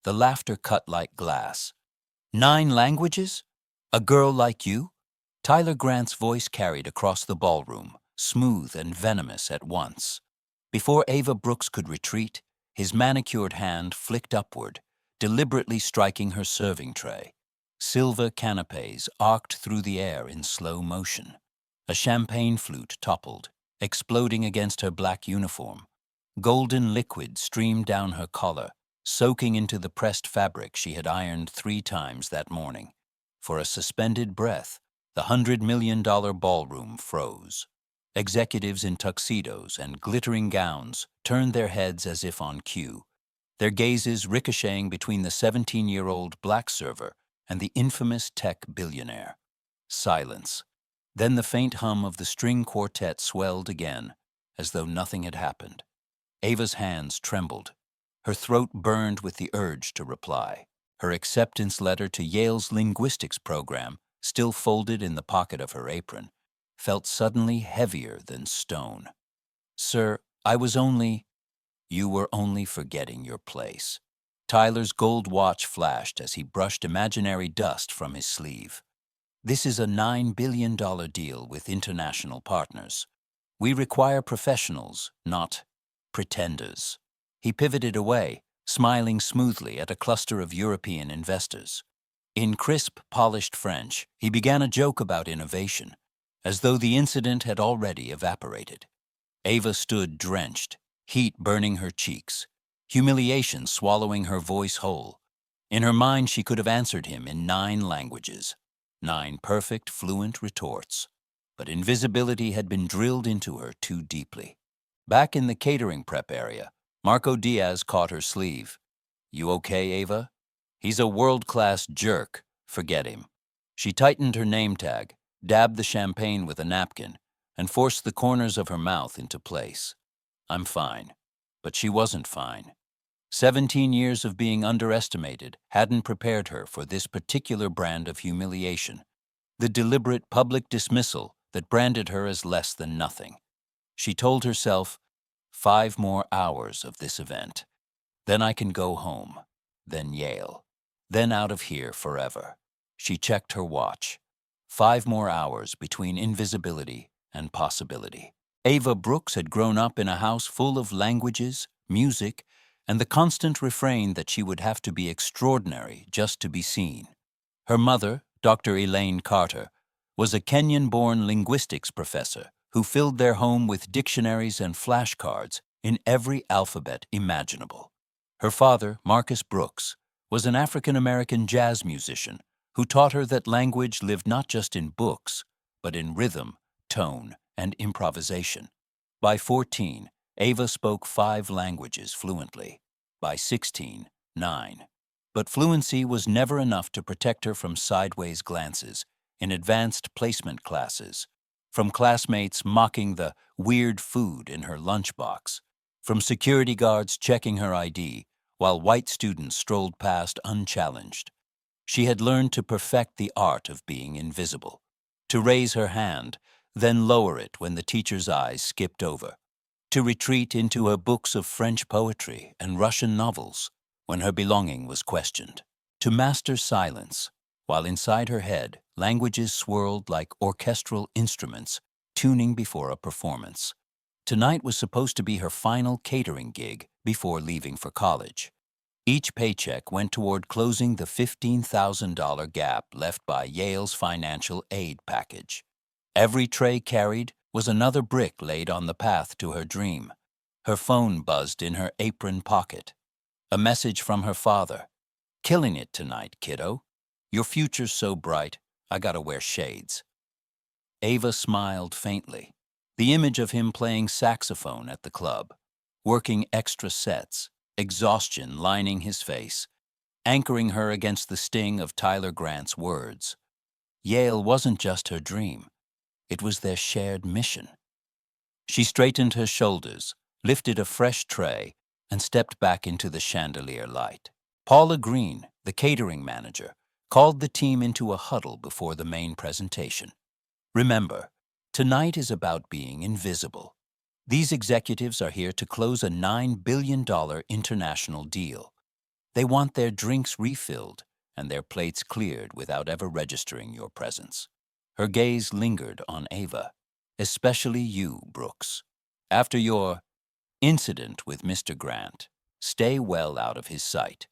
the laughter cut like glass. 9 languages? A girl like you? Tyler Grant's voice carried across the ballroom, smooth and venomous at once. Before Ava Brooks could retreat, his manicured hand flicked upward, deliberately striking her serving tray. Silver canapes arced through the air in slow motion. A champagne flute toppled, exploding against her black uniform. Golden liquid streamed down her collar, soaking into the pressed fabric she had ironed 3 times that morning. For a suspended breath, the $100 million ballroom froze. Executives in tuxedos and glittering gowns turned their heads as if on cue, their gazes ricocheting between the 17-year-old black server and the infamous tech billionaire. Silence. Then the faint hum of the string quartet swelled again, as though nothing had happened. Ava's hands trembled. Her throat burned with the urge to reply. Her acceptance letter to Yale's linguistics program, still folded in the pocket of her apron, felt suddenly heavier than stone. "Sir, I was only—" "You were only forgetting your place." Tyler's gold watch flashed as he brushed imaginary dust from his sleeve. "This is a $9 billion deal with international partners. We require professionals, not pretenders." He pivoted away, smiling smoothly at a cluster of European investors. In crisp, polished French, he began a joke about innovation, as though the incident had already evaporated. Ava stood drenched, heat burning her cheeks, humiliation swallowing her voice whole. In her mind, she could have answered him in 9 languages, 9 perfect, fluent retorts. But invisibility had been drilled into her too deeply. Back in the catering prep area, Marco Diaz caught her sleeve. "You okay, Ava? He's a world-class jerk. Forget him." She tightened her name tag, dabbed the champagne with a napkin, and forced the corners of her mouth into place. "I'm fine." But she wasn't fine. 17 years of being underestimated hadn't prepared her for this particular brand of humiliation, the deliberate public dismissal that branded her as less than nothing. She told herself, 5 more hours of this event. Then I can go home. Then Yale. Then out of here forever. She checked her watch. 5 more hours between invisibility and possibility. Ava Brooks had grown up in a house full of languages, music, and the constant refrain that she would have to be extraordinary just to be seen. Her mother, Dr. Elaine Carter, was a Kenyan-born linguistics professor who filled their home with dictionaries and flashcards in every alphabet imaginable. Her father, Marcus Brooks, was an African-American jazz musician who taught her that language lived not just in books, but in rhythm, tone, and improvisation. By 14, Ava spoke 5 languages fluently. By 16, 9. But fluency was never enough to protect her from sideways glances in advanced placement classes, from classmates mocking the weird food in her lunchbox, from security guards checking her ID while white students strolled past unchallenged. She had learned to perfect the art of being invisible, to raise her hand, then lower it when the teacher's eyes skipped over, to retreat into her books of French poetry and Russian novels when her belonging was questioned, to master silence, while inside her head languages swirled like orchestral instruments tuning before a performance. Tonight was supposed to be her final catering gig before leaving for college. Each paycheck went toward closing the $15,000 gap left by Yale's financial aid package. Every tray carried was another brick laid on the path to her dream. Her phone buzzed in her apron pocket. A message from her father. "Killing it tonight, kiddo. Your future's so bright, I gotta wear shades." Ava smiled faintly. The image of him playing saxophone at the club, working extra sets, exhaustion lining his face, anchoring her against the sting of Tyler Grant's words. Yale wasn't just her dream. It was their shared mission. She straightened her shoulders, lifted a fresh tray, and stepped back into the chandelier light. Paula Green, the catering manager, called the team into a huddle before the main presentation. "Remember, tonight is about being invisible. These executives are here to close a $9 billion international deal. They want their drinks refilled and their plates cleared without ever registering your presence. Her gaze lingered on Ava. Especially you, Brooks. After your incident with Mr. Grant, stay well out of his sight.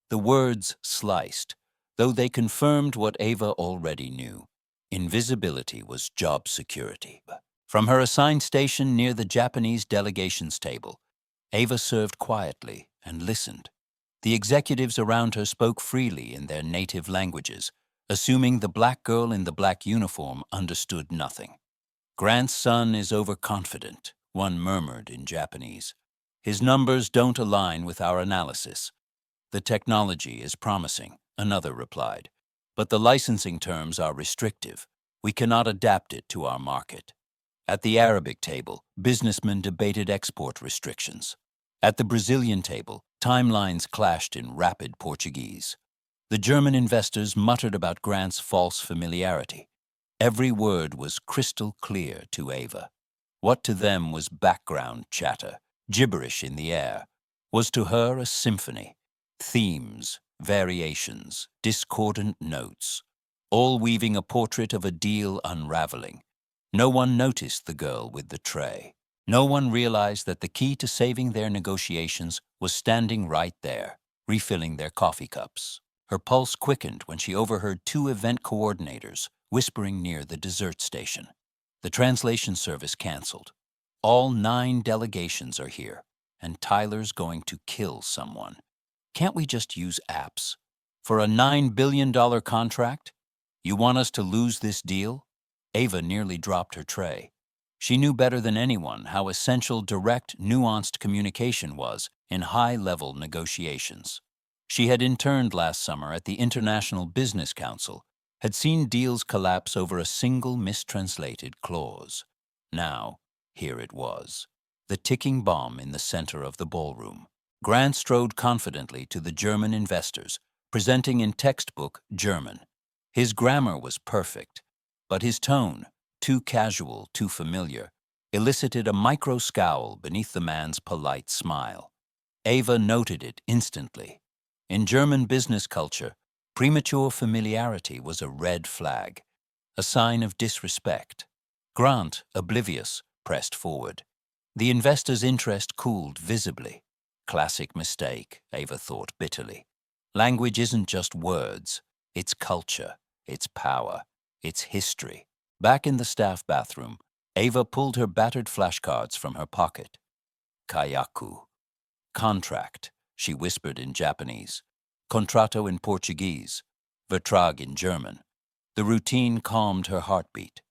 The words sliced, though they confirmed what Ava already knew. Invisibility was job security. From her assigned station near the Japanese delegation's table, Ava served quietly and listened. The executives around her spoke freely in their native languages, assuming the black girl in the black uniform understood nothing. Grant's son is overconfident, one murmured in Japanese. His numbers don't align with our analysis. The technology is promising, another replied, but the licensing terms are restrictive. We cannot adapt it to our market. At the Arabic table, businessmen debated export restrictions. At the Brazilian table, timelines clashed in rapid Portuguese. The German investors muttered about Grant's false familiarity. Every word was crystal clear to Ava. What to them was background chatter, gibberish in the air, was to her a symphony. Themes, variations, discordant notes, all weaving a portrait of a deal unraveling. No one noticed the girl with the tray. No one realized that the key to saving their negotiations was standing right there, refilling their coffee cups. Her pulse quickened when she overheard two event coordinators whispering near the dessert station. The translation service canceled. All 9 delegations are here, and Tyler's going to kill someone. Can't we just use apps? For a $9 billion contract? You want us to lose this deal? Ava nearly dropped her tray. She knew better than anyone how essential direct, nuanced communication was in high-level negotiations. She had interned last summer at the International Business Council, had seen deals collapse over a single mistranslated clause. Now, here it was, the ticking bomb in the center of the ballroom. Grant strode confidently to the German investors, presenting in textbook German. His grammar was perfect, but his tone, too casual, too familiar, elicited a micro scowl beneath the man's polite smile. Ava noted it instantly. In German business culture, premature familiarity was a red flag, a sign of disrespect. Grant, oblivious, pressed forward. The investor's interest cooled visibly. Classic mistake, Ava thought bitterly. Language isn't just words, it's culture, it's power, it's history. Back in the staff bathroom, Ava pulled her battered flashcards from her pocket. Kayaku. Contract, she whispered in Japanese. Contrato in Portuguese. Vertrag in German. The routine calmed her heartbeat.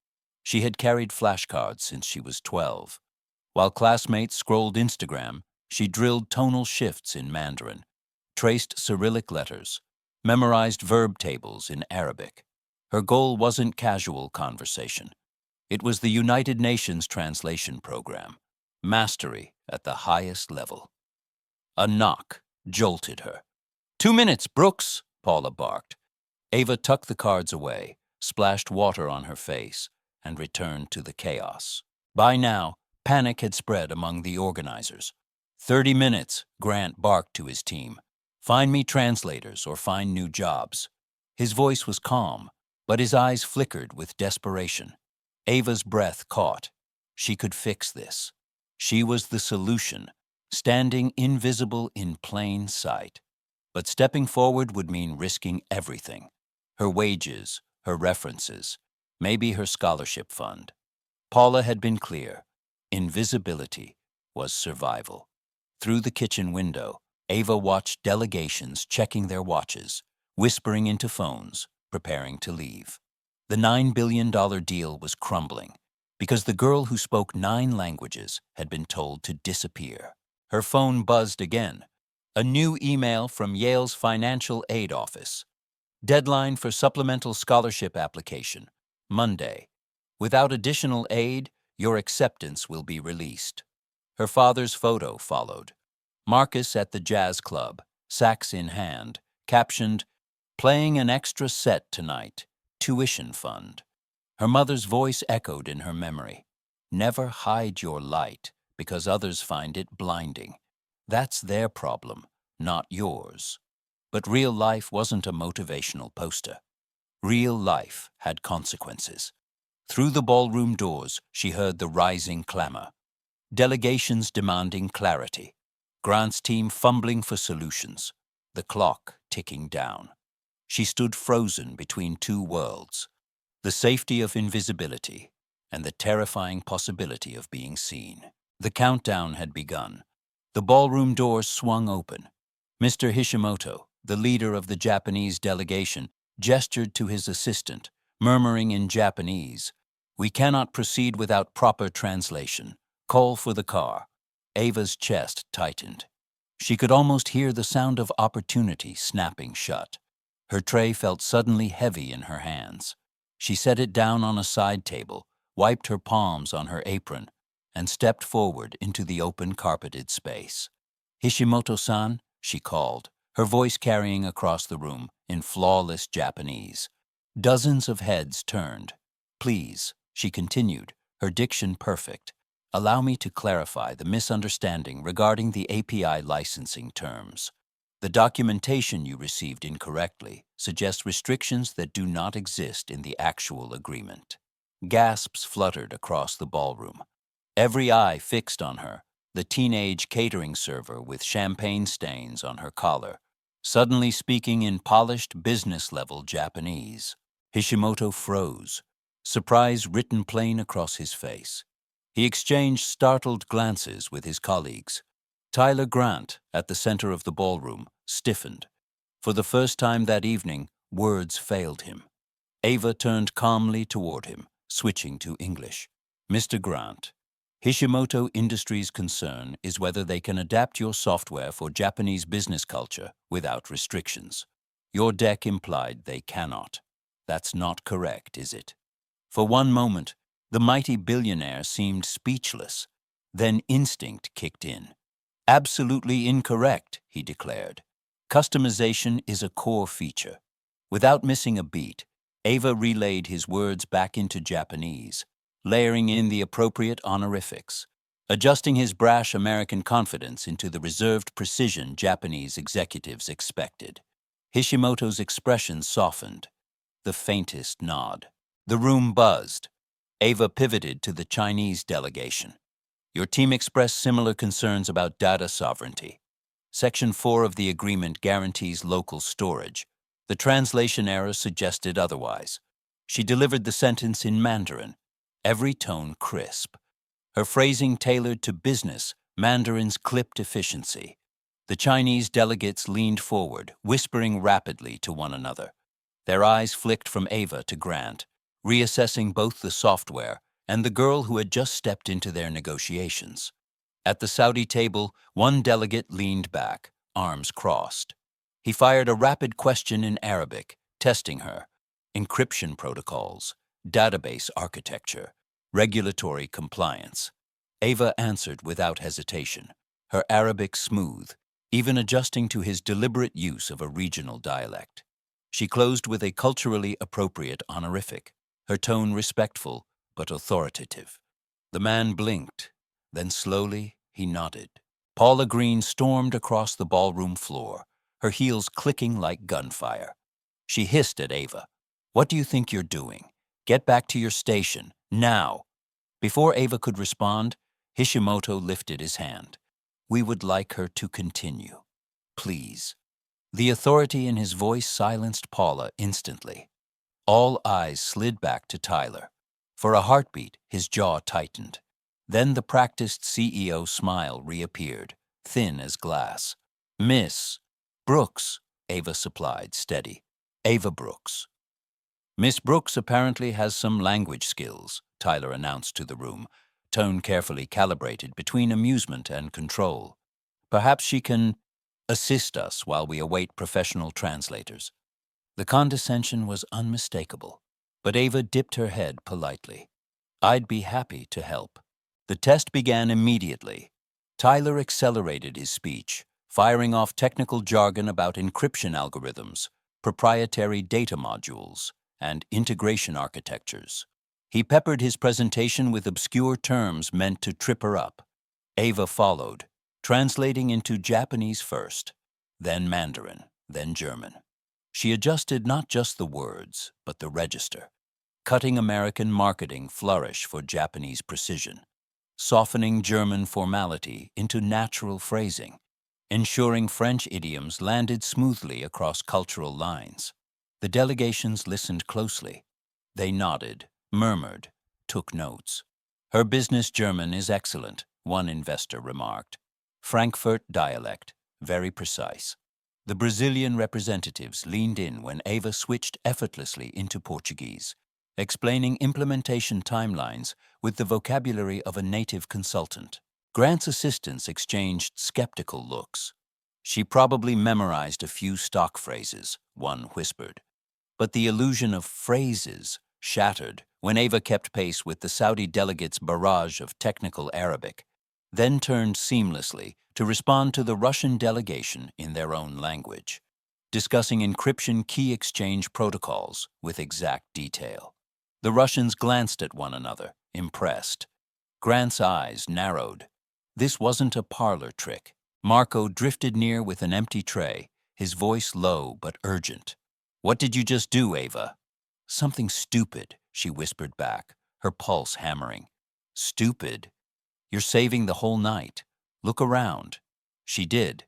She had carried flashcards since she was 12. While classmates scrolled Instagram, she drilled tonal shifts in Mandarin, traced Cyrillic letters, memorized verb tables in Arabic. Her goal wasn't casual conversation. It was the United Nations translation program, mastery at the highest level. A knock jolted her. 2 minutes, Brooks, Paula barked. Ava tucked the cards away, splashed water on her face, and returned to the chaos. By now, panic had spread among the organizers. 30 minutes, Grant barked to his team. Find me translators or find new jobs. His voice was calm, but his eyes flickered with desperation. Ava's breath caught. She could fix this. She was the solution, standing invisible in plain sight. But stepping forward would mean risking everything. Her wages, her references, maybe her scholarship fund. Paula had been clear. Invisibility was survival. Through the kitchen window, Ava watched delegations checking their watches, whispering into phones, preparing to leave. The $9 billion deal was crumbling because the girl who spoke 9 languages had been told to disappear. Her phone buzzed again. A new email from Yale's financial aid office. Deadline for supplemental scholarship application, Monday. Without additional aid, your acceptance will be released. Her father's photo followed. Marcus at the jazz club, sax in hand, captioned, "Playing an extra set tonight, tuition fund." Her mother's voice echoed in her memory. Never hide your light because others find it blinding. That's their problem, not yours. But real life wasn't a motivational poster. Real life had consequences. Through the ballroom doors, she heard the rising clamor. Delegations demanding clarity. Grant's team fumbling for solutions. The clock ticking down. She stood frozen between two worlds. The safety of invisibility and the terrifying possibility of being seen. The countdown had begun. The ballroom doors swung open. Mr. Hishimoto, the leader of the Japanese delegation, gestured to his assistant, murmuring in Japanese, "We cannot proceed without proper translation. Call for the car." Ava's chest tightened. She could almost hear the sound of opportunity snapping shut. Her tray felt suddenly heavy in her hands. She set it down on a side table, wiped her palms on her apron, and stepped forward into the open carpeted space. "Hishimoto-san," she called, her voice carrying across the room in flawless Japanese. Dozens of heads turned. "Please," she continued, her diction perfect, "allow me to clarify the misunderstanding regarding the API licensing terms. The documentation you received incorrectly suggests restrictions that do not exist in the actual agreement." Gasps fluttered across the ballroom. Every eye fixed on her, the teenage catering server with champagne stains on her collar, suddenly speaking in polished business-level Japanese. Hishimoto froze, surprise written plain across his face. He exchanged startled glances with his colleagues. Tyler Grant, at the center of the ballroom, stiffened. For the first time that evening, words failed him. Ava turned calmly toward him, switching to English. "Mr. Grant, Hishimoto Industries' concern is whether they can adapt your software for Japanese business culture without restrictions. Your deck implied they cannot. That's not correct, is it?" For one moment, the mighty billionaire seemed speechless. Then instinct kicked in. "Absolutely incorrect," he declared. "Customization is a core feature." Without missing a beat, Ava relayed his words back into Japanese, layering in the appropriate honorifics, adjusting his brash American confidence into the reserved precision Japanese executives expected. Hishimoto's expression softened, the faintest nod. The room buzzed. Ava pivoted to the Chinese delegation. "Your team expressed similar concerns about data sovereignty. Section 4 of the agreement guarantees local storage. The translation error suggested otherwise." She delivered the sentence in Mandarin, every tone crisp. Her phrasing tailored to business, Mandarin's clipped efficiency. The Chinese delegates leaned forward, whispering rapidly to one another. Their eyes flicked from Ava to Grant, reassessing both the software and the girl who had just stepped into their negotiations. At the Saudi table, one delegate leaned back, arms crossed. He fired a rapid question in Arabic, testing her. Encryption protocols, database architecture, regulatory compliance. Ava answered without hesitation, her Arabic smooth, even adjusting to his deliberate use of a regional dialect. She closed with a culturally appropriate honorific, her tone respectful but authoritative. The man blinked, then slowly he nodded. Paula Green stormed across the ballroom floor, her heels clicking like gunfire. She hissed at Ava, "What do you think you're doing? Get back to your station, now!" Before Ava could respond, Hishimoto lifted his hand. "We would like her to continue. Please." The authority in his voice silenced Paula instantly. All eyes slid back to Tyler. For a heartbeat, his jaw tightened. Then the practiced CEO smile reappeared, thin as glass. "Miss Brooks," Ava supplied, steady. "Ava Brooks." "Miss Brooks apparently has some language skills," Tyler announced to the room, tone carefully calibrated between amusement and control. "Perhaps she can assist us while we await professional translators." The condescension was unmistakable, but Ava dipped her head politely. "I'd be happy to help." The test began immediately. Tyler accelerated his speech, firing off technical jargon about encryption algorithms, proprietary data modules, and integration architectures. He peppered his presentation with obscure terms meant to trip her up. Ava followed, translating into Japanese first, then Mandarin. then German. She adjusted not just the words, but the register, cutting American marketing flourish for Japanese precision, softening German formality into natural phrasing, ensuring French idioms landed smoothly across cultural lines. The delegations listened closely. They nodded, murmured, took notes. Her business German is excellent, one investor remarked. Frankfurt dialect, very precise. The Brazilian representatives leaned in when Ava switched effortlessly into Portuguese, explaining implementation timelines with the vocabulary of a native consultant. Grant's assistants exchanged skeptical looks. She probably memorized a few stock phrases, one whispered. But the illusion of phrases shattered when Ava kept pace with the Saudi delegates' barrage of technical Arabic, then turned seamlessly to respond to the Russian delegation in their own language, discussing encryption key exchange protocols with exact detail. The Russians glanced at one another, impressed. Grant's eyes narrowed. This wasn't a parlor trick. Marco drifted near with an empty tray, his voice low but urgent. "What did you just do, Ava?" "Something stupid," she whispered back, her pulse hammering. "Stupid? You're saving the whole night. Look around." She did.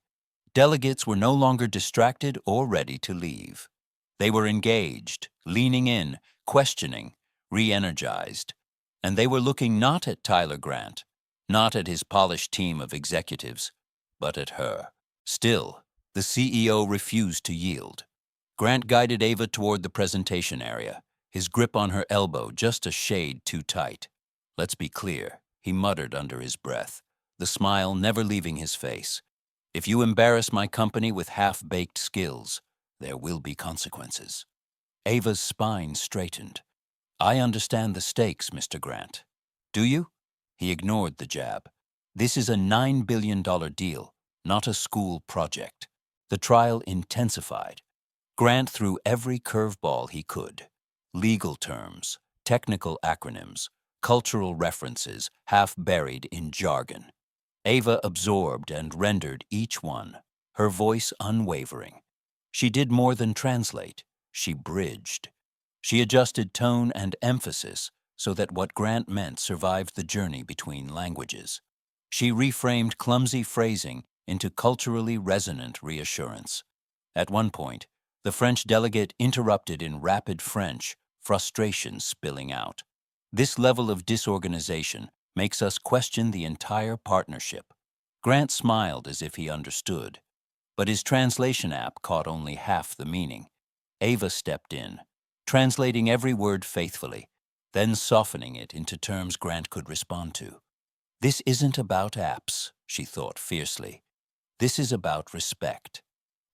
Delegates were no longer distracted or ready to leave. They were engaged, leaning in, questioning, re-energized. And they were looking not at Tyler Grant, not at his polished team of executives, but at her. Still, the CEO refused to yield. Grant guided Ava toward the presentation area, his grip on her elbow just a shade too tight. "Let's be clear," he muttered under his breath, the smile never leaving his face. "If you embarrass my company with half-baked skills, there will be consequences." Ava's spine straightened. "I understand the stakes, Mr. Grant." "Do you?" He ignored the jab. "This is a $9 billion deal, not a school project." The trial intensified. Grant threw every curveball he could. Legal terms, technical acronyms, cultural references half buried in jargon. Ava absorbed and rendered each one, her voice unwavering. She did more than translate. She bridged. She adjusted tone and emphasis so that what Grant meant survived the journey between languages. She reframed clumsy phrasing into culturally resonant reassurance. At one point, the French delegate interrupted in rapid French, frustration spilling out. This level of disorganization makes us question the entire partnership. Grant smiled as if he understood, but his translation app caught only half the meaning. Ava stepped in, translating every word faithfully, then softening it into terms Grant could respond to. "This isn't about apps," she thought fiercely. "This is about respect."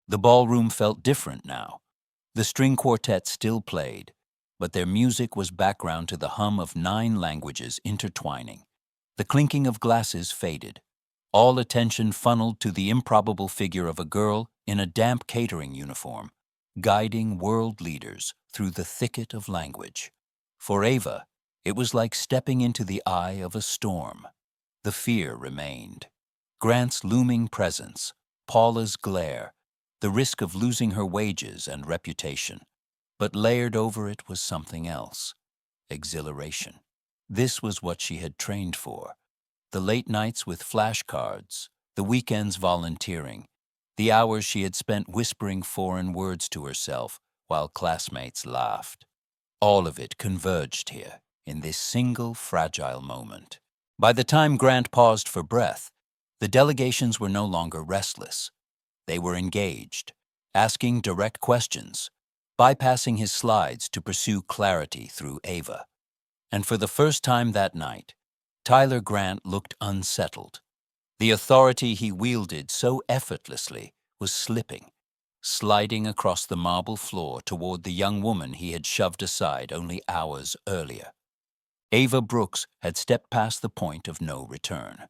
The ballroom felt different now. The string quartet still played, but their music was background to the hum of 9 languages intertwining. The clinking of glasses faded. All attention funneled to the improbable figure of a girl in a damp catering uniform, guiding world leaders through the thicket of language. For Ava, it was like stepping into the eye of a storm. The fear remained. Grant's looming presence, Paula's glare, the risk of losing her wages and reputation. But layered over it was something else. Exhilaration. This was what she had trained for. The late nights with flashcards, the weekends volunteering, the hours she had spent whispering foreign words to herself while classmates laughed. All of it converged here, in this single fragile moment. By the time Grant paused for breath, the delegations were no longer restless. They were engaged, asking direct questions, bypassing his slides to pursue clarity through Ava. And for the first time that night, Tyler Grant looked unsettled. The authority he wielded so effortlessly was slipping, sliding across the marble floor toward the young woman he had shoved aside only hours earlier. Ava Brooks had stepped past the point of no return.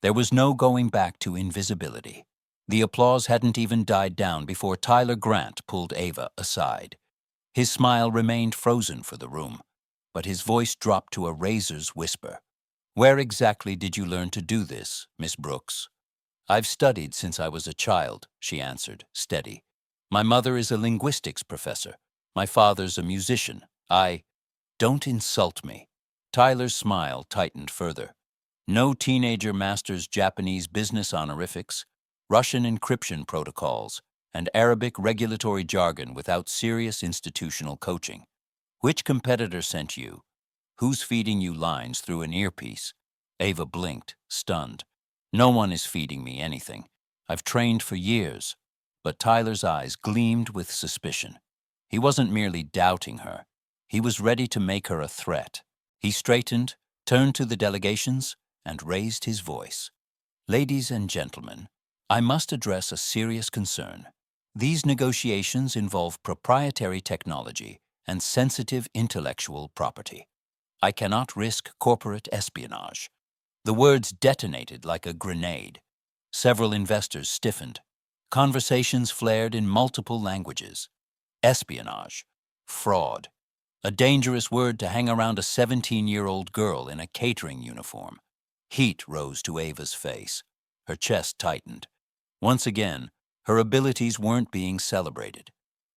There was no going back to invisibility. The applause hadn't even died down before Tyler Grant pulled Ava aside. His smile remained frozen for the room, but his voice dropped to a razor's whisper. "Where exactly did you learn to do this, Miss Brooks?" "I've studied since I was a child," she answered, steady. My mother is a linguistics professor. My father's a musician. Don't insult me. Tyler's smile tightened further. No teenager masters Japanese business honorifics, Russian encryption protocols, and Arabic regulatory jargon without serious institutional coaching. Which competitor sent you? Who's feeding you lines through an earpiece? Ava blinked, stunned. No one is feeding me anything. I've trained for years. But Tyler's eyes gleamed with suspicion. He wasn't merely doubting her. He was ready to make her a threat. He straightened, turned to the delegations, and raised his voice. Ladies and gentlemen, I must address a serious concern. These negotiations involve proprietary technology and sensitive intellectual property. I cannot risk corporate espionage. The words detonated like a grenade. Several investors stiffened. Conversations flared in multiple languages. Espionage. Fraud. A dangerous word to hang around a 17-year-old girl in a catering uniform. Heat rose to Ava's face. Her chest tightened. Once again, her abilities weren't being celebrated.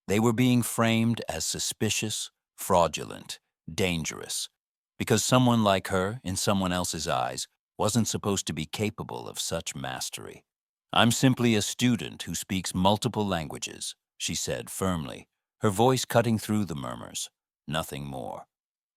They were being framed as suspicious, fraudulent, dangerous, because someone like her, in someone else's eyes, wasn't supposed to be capable of such mastery. I'm simply a student who speaks multiple languages, she said firmly, her voice cutting through the murmurs. Nothing more.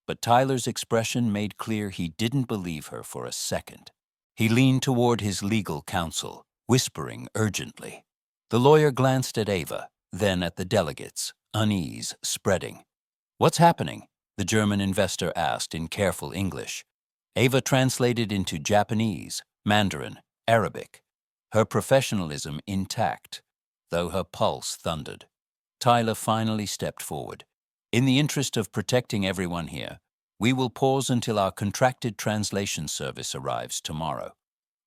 But Tyler's expression made clear he didn't believe her for a second. He leaned toward his legal counsel, whispering urgently. The lawyer glanced at Ava, then at the delegates, unease spreading. What's happening? The German investor asked in careful English. Ava translated into Japanese, Mandarin, Arabic, her professionalism intact, though her pulse thundered. Tyler finally stepped forward. In the interest of protecting everyone here, we will pause until our contracted translation service arrives tomorrow.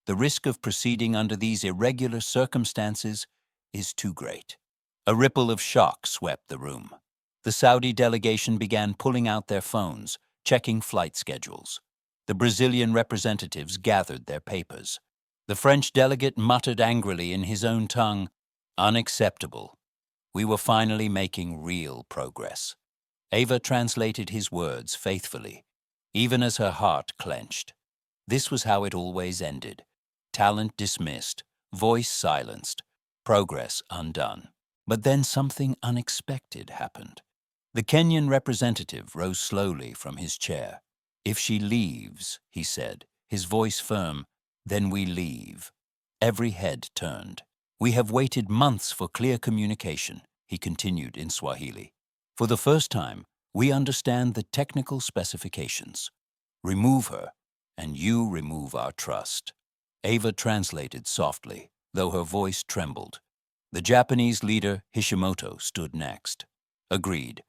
The risk of proceeding under these irregular circumstances is too great. A ripple of shock swept the room. The Saudi delegation began pulling out their phones, checking flight schedules. The Brazilian representatives gathered their papers. The French delegate muttered angrily in his own tongue, "Unacceptable." We were finally making real progress. Ava translated his words faithfully, even as her heart clenched. This was how it always ended. Talent dismissed, voice silenced, progress undone. But then something unexpected happened. The Kenyan representative rose slowly from his chair. "If she leaves," he said, his voice firm, "then we leave." Every head turned. "We have waited months for clear communication," he continued in Swahili. "For the first time, we understand the technical specifications. Remove her, and you remove our trust." Ava translated softly, though her voice trembled. The Japanese leader, Hishimoto, stood next. "Agreed.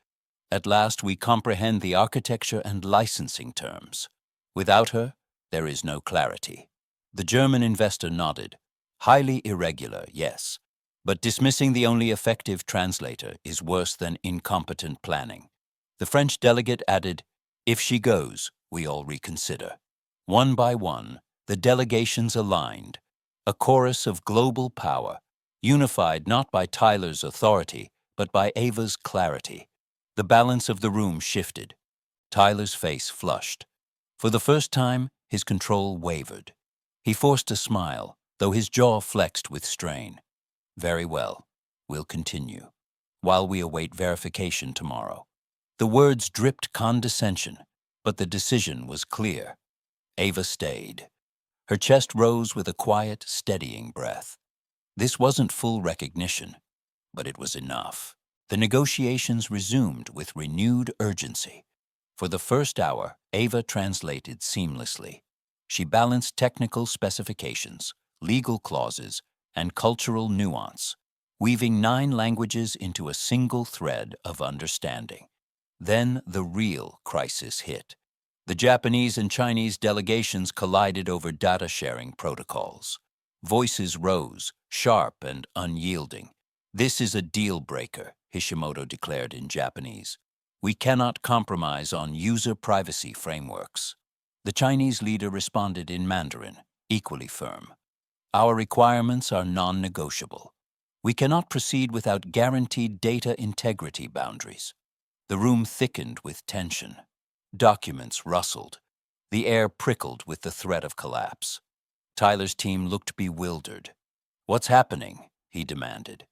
At last we comprehend the architecture and licensing terms. Without her, there is no clarity." The German investor nodded. "Highly irregular, yes. But dismissing the only effective translator is worse than incompetent planning." The French delegate added, "If she goes, we all reconsider." One by one, the delegations aligned, a chorus of global power, unified not by Tyler's authority, but by Ava's clarity. The balance of the room shifted. Tyler's face flushed. For the first time, his control wavered. He forced a smile, though his jaw flexed with strain. "Very well. We'll continue, while we await verification tomorrow." The words dripped condescension, but the decision was clear. Ava stayed. Her chest rose with a quiet, steadying breath. This wasn't full recognition, but it was enough. The negotiations resumed with renewed urgency. For the first hour, Ava translated seamlessly. She balanced technical specifications, legal clauses, and cultural nuance, weaving 9 languages into a single thread of understanding. Then the real crisis hit. The Japanese and Chinese delegations collided over data-sharing protocols. Voices rose, sharp and unyielding. "This is a deal-breaker," Hishimoto declared in Japanese. "We cannot compromise on user privacy frameworks." The Chinese leader responded in Mandarin, equally firm. "Our requirements are non-negotiable." We cannot proceed without guaranteed data integrity boundaries. The room thickened with tension. Documents rustled. The air prickled with the threat of collapse. Tyler's team looked bewildered. "What's happening?" he demanded.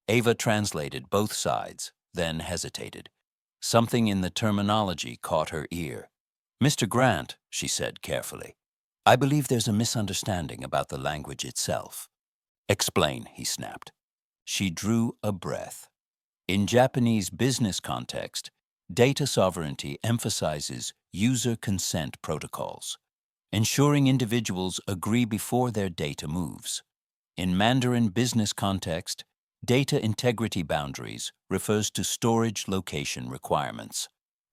Ava translated both sides, then hesitated. Something in the terminology caught her ear. "Mr. Grant," she said carefully, "I believe there's a misunderstanding about the language itself." "Explain," he snapped. She drew a breath. In Japanese business context, data sovereignty emphasizes user consent protocols, ensuring individuals agree before their data moves. In Mandarin business context, data integrity boundaries refers to storage location requirements.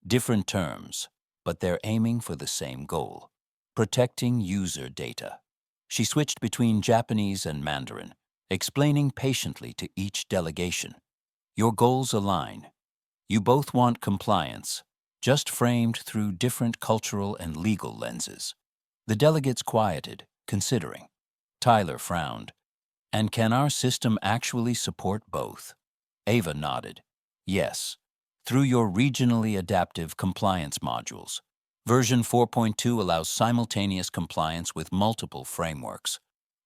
Different terms, but they're aiming for the same goal: protecting user data. She switched between Japanese and Mandarin, explaining patiently to each delegation. Your goals align. You both want compliance, just framed through different cultural and legal lenses. The delegates quieted, considering. Tyler frowned. "And can our system actually support both?" Ava nodded. "Yes, through your regionally adaptive compliance modules. Version 4.2 allows simultaneous compliance with multiple frameworks."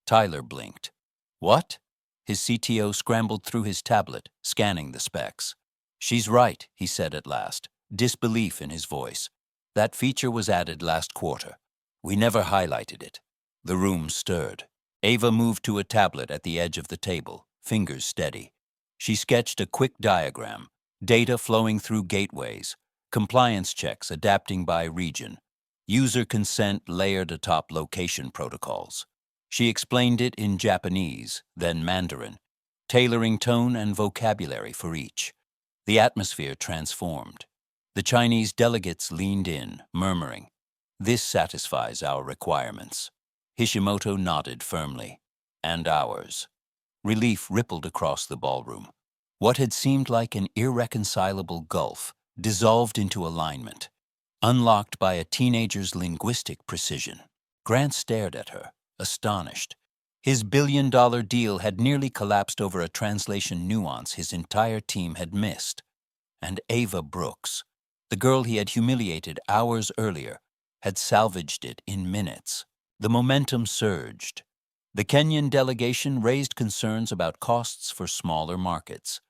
Tyler blinked. "What?" His CTO scrambled through his tablet, scanning the specs. "She's right," he said at last, disbelief in his voice. "That feature was added last quarter. We never highlighted it." The room stirred. Ava moved to a tablet at the edge of the table, fingers steady. She sketched a quick diagram, data flowing through gateways, compliance checks adapting by region, user consent layered atop location protocols. She explained it in Japanese, then Mandarin, tailoring tone and vocabulary for each. The atmosphere transformed. The Chinese delegates leaned in, murmuring, "This satisfies our requirements." Hishimoto nodded firmly. "And ours." Relief rippled across the ballroom. What had seemed like an irreconcilable gulf dissolved into alignment, unlocked by a teenager's linguistic precision. Grant stared at her, astonished. His billion-dollar deal had nearly collapsed over a translation nuance his entire team had missed. And Ava Brooks, the girl he had humiliated hours earlier, had salvaged it in minutes. The momentum surged. The Kenyan delegation raised concerns about costs for smaller markets.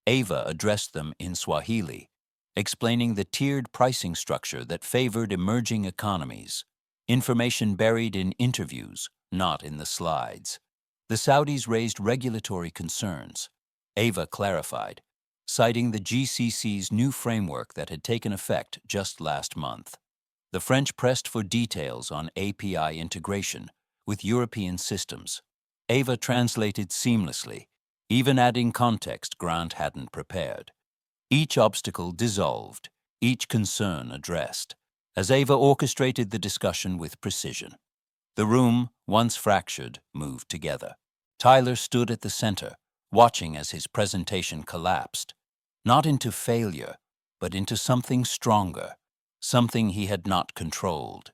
Ava addressed them in Swahili, explaining the tiered pricing structure that favored emerging economies. Information buried in interviews, not in the slides. The Saudis raised regulatory concerns. Ava clarified, citing the GCC's new framework that had taken effect just last month. The French pressed for details on API integration with European systems. Ava translated seamlessly, even adding context Grant hadn't prepared. Each obstacle dissolved, each concern addressed, as Ava orchestrated the discussion with precision. The room, once fractured, moved together. Tyler stood at the center, watching as his presentation collapsed, not into failure, but into something stronger, something he had not controlled.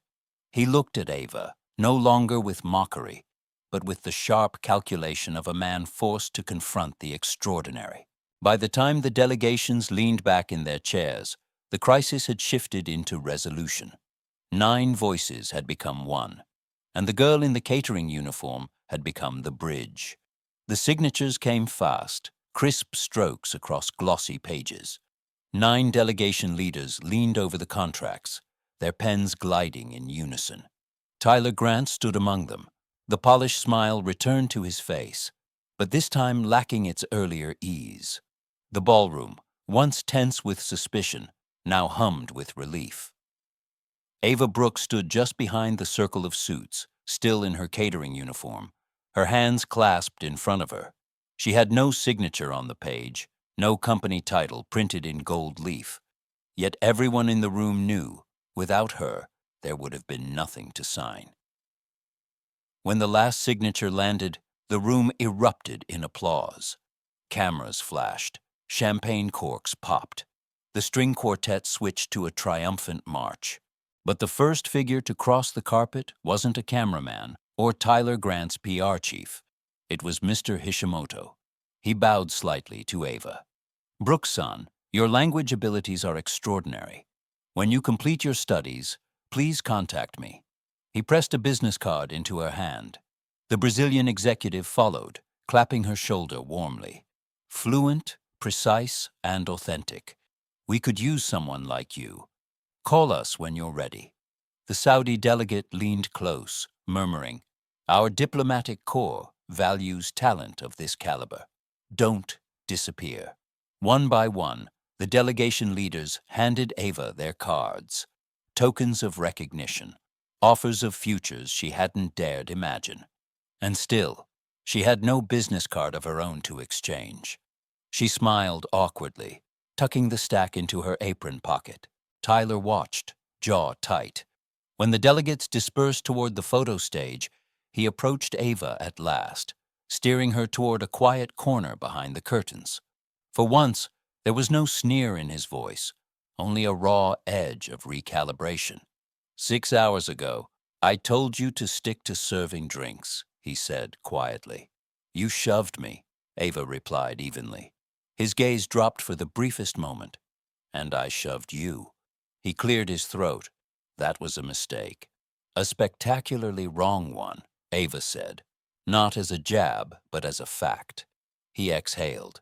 He looked at Ava, no longer with mockery, but with the sharp calculation of a man forced to confront the extraordinary. By the time the delegations leaned back in their chairs, the crisis had shifted into resolution. 9 voices had become one, and the girl in the catering uniform had become the bridge. The signatures came fast, crisp strokes across glossy pages. 9 delegation leaders leaned over the contracts, their pens gliding in unison. Tyler Grant stood among them. The polished smile returned to his face, but this time lacking its earlier ease. The ballroom, once tense with suspicion, now hummed with relief. Ava Brooks stood just behind the circle of suits, still in her catering uniform, her hands clasped in front of her. She had no signature on the page, no company title printed in gold leaf. Yet everyone in the room knew, without her, there would have been nothing to sign. When the last signature landed, the room erupted in applause. Cameras flashed. Champagne corks popped. The string quartet switched to a triumphant march. But the first figure to cross the carpet wasn't a cameraman or Tyler Grant's PR chief. It was Mr. Hishimoto. He bowed slightly to Ava. Brooks-san, your language abilities are extraordinary. When you complete your studies, please contact me. He pressed a business card into her hand. The Brazilian executive followed, clapping her shoulder warmly. Fluent, precise, and authentic. We could use someone like you. Call us when you're ready. The Saudi delegate leaned close, murmuring, Our diplomatic corps values talent of this caliber. Don't disappear. One by one, the delegation leaders handed Ava their cards, tokens of recognition, offers of futures she hadn't dared imagine. And still, she had no business card of her own to exchange. She smiled awkwardly, tucking the stack into her apron pocket. Tyler watched, jaw tight. When the delegates dispersed toward the photo stage, he approached Ava at last, steering her toward a quiet corner behind the curtains. For once, there was no sneer in his voice, only a raw edge of recalibration. 6 hours ago, I told you to stick to serving drinks, he said quietly. You shoved me, Ava replied evenly. His gaze dropped for the briefest moment. And I shoved you. He cleared his throat. That was a mistake. A spectacularly wrong one, Ava said. Not as a jab, but as a fact. He exhaled.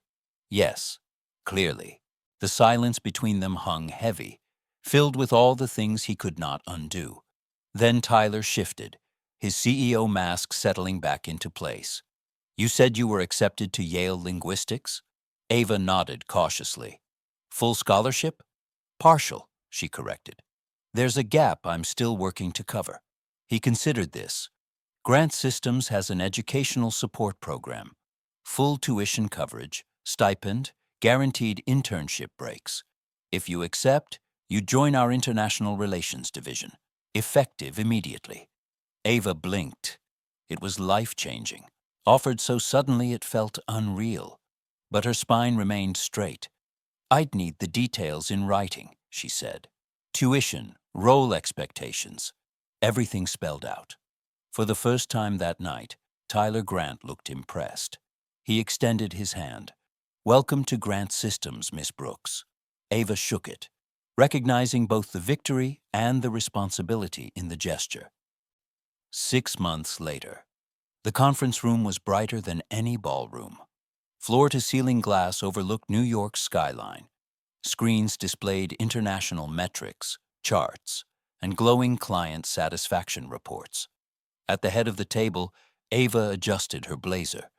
Yes, clearly. The silence between them hung heavy, filled with all the things he could not undo. Then Tyler shifted, his CEO mask settling back into place. You said you were accepted to Yale Linguistics? Ava nodded cautiously. Full scholarship? Partial, she corrected. There's a gap I'm still working to cover. He considered this. Grant Systems has an educational support program. Full tuition coverage, stipend, guaranteed internship breaks. If you accept, you join our International Relations Division, effective immediately. Ava blinked. It was life-changing, offered so suddenly it felt unreal. But her spine remained straight. I'd need the details in writing, she said. Tuition, role expectations, everything spelled out. For the first time that night, Tyler Grant looked impressed. He extended his hand. Welcome to Grant Systems, Miss Brooks. Ava shook it, recognizing both the victory and the responsibility in the gesture. 6 months later, the conference room was brighter than any ballroom. Floor-to-ceiling glass overlooked New York's skyline. Screens displayed international metrics, charts, and glowing client satisfaction reports. At the head of the table, Ava adjusted her blazer.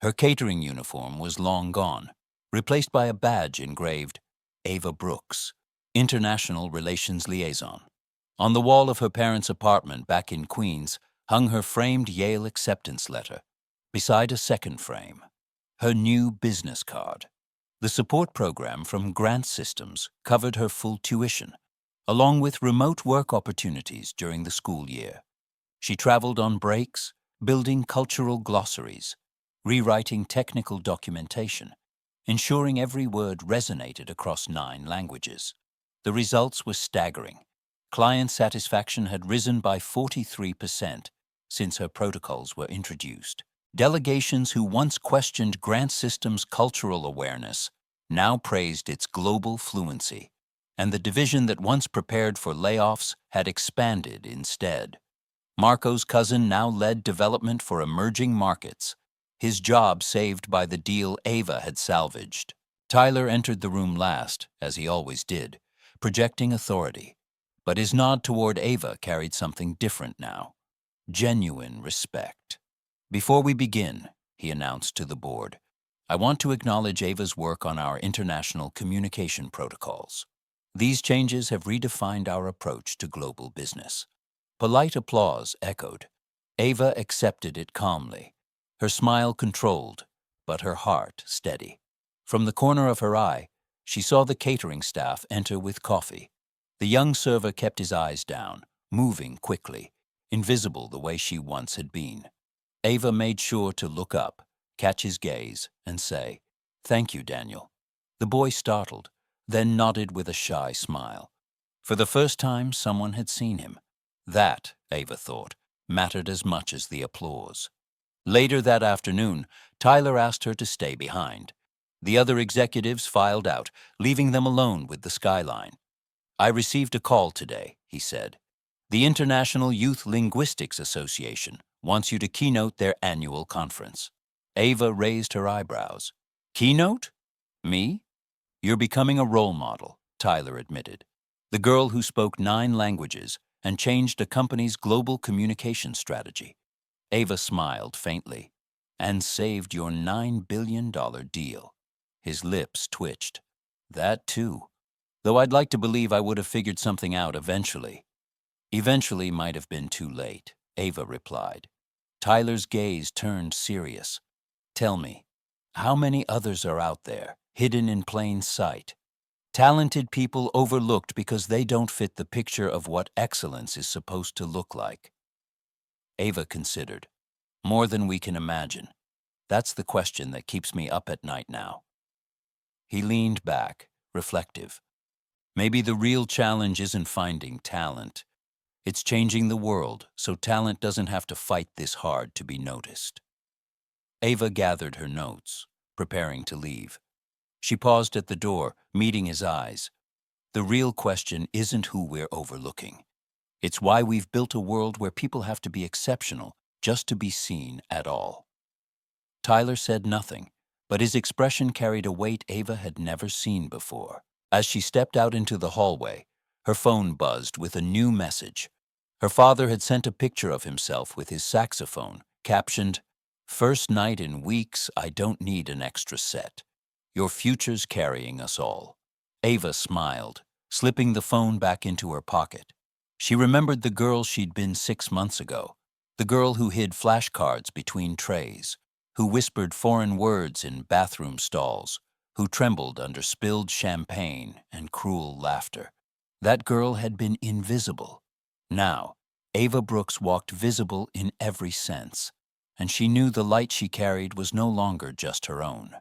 Her catering uniform was long gone, replaced by a badge engraved, Ava Brooks, International Relations Liaison. On the wall of her parents' apartment back in Queens hung her framed Yale acceptance letter, beside a second frame, her new business card. The support program from Grant Systems covered her full tuition, along with remote work opportunities during the school year. She traveled on breaks, building cultural glossaries, rewriting technical documentation, ensuring every word resonated across 9 languages. The results were staggering. Client satisfaction had risen by 43% since her protocols were introduced. Delegations who once questioned Grant Systems' cultural awareness now praised its global fluency, and the division that once prepared for layoffs had expanded instead. Marco's cousin now led development for emerging markets, his job saved by the deal Ava had salvaged. Tyler entered the room last, as he always did, projecting authority. But his nod toward Ava carried something different now. Genuine respect. Before we begin, he announced to the board, I want to acknowledge Ava's work on our international communication protocols. These changes have redefined our approach to global business. Polite applause echoed. Ava accepted it calmly, her smile controlled, but her heart steady. From the corner of her eye, she saw the catering staff enter with coffee. The young server kept his eyes down, moving quickly, invisible the way she once had been. Ava made sure to look up, catch his gaze, and say, Thank you, Daniel. The boy startled, then nodded with a shy smile. For the first time, someone had seen him. That, Ava thought, mattered as much as the applause. Later that afternoon, Tyler asked her to stay behind. The other executives filed out, leaving them alone with the skyline. "I received a call today," he said. "The International Youth Linguistics Association wants you to keynote their annual conference." Ava raised her eyebrows. "Keynote? Me?" "You're becoming a role model," Tyler admitted. "The girl who spoke 9 languages and changed a company's global communication strategy." Ava smiled faintly. "And saved your $9 billion deal." His lips twitched. "That too. Though I'd like to believe I would have figured something out eventually." "Eventually might have been too late," Ava replied. Tyler's gaze turned serious. "Tell me, how many others are out there, hidden in plain sight? Talented people overlooked because they don't fit the picture of what excellence is supposed to look like." Ava considered. "More than we can imagine. That's the question that keeps me up at night now." He leaned back, reflective. "Maybe the real challenge isn't finding talent. It's changing the world so talent doesn't have to fight this hard to be noticed." Ava gathered her notes, preparing to leave. She paused at the door, meeting his eyes. "The real question isn't who we're overlooking. It's why we've built a world where people have to be exceptional just to be seen at all." Tyler said nothing, but his expression carried a weight Ava had never seen before. As she stepped out into the hallway, her phone buzzed with a new message. Her father had sent a picture of himself with his saxophone, captioned, "First night in weeks, I don't need an extra set. Your future's carrying us all." Ava smiled, slipping the phone back into her pocket. She remembered the girl she'd been 6 months ago, the girl who hid flashcards between trays, who whispered foreign words in bathroom stalls, who trembled under spilled champagne and cruel laughter. That girl had been invisible. Now, Ava Brooks walked visible in every sense, and she knew the light she carried was no longer just her own.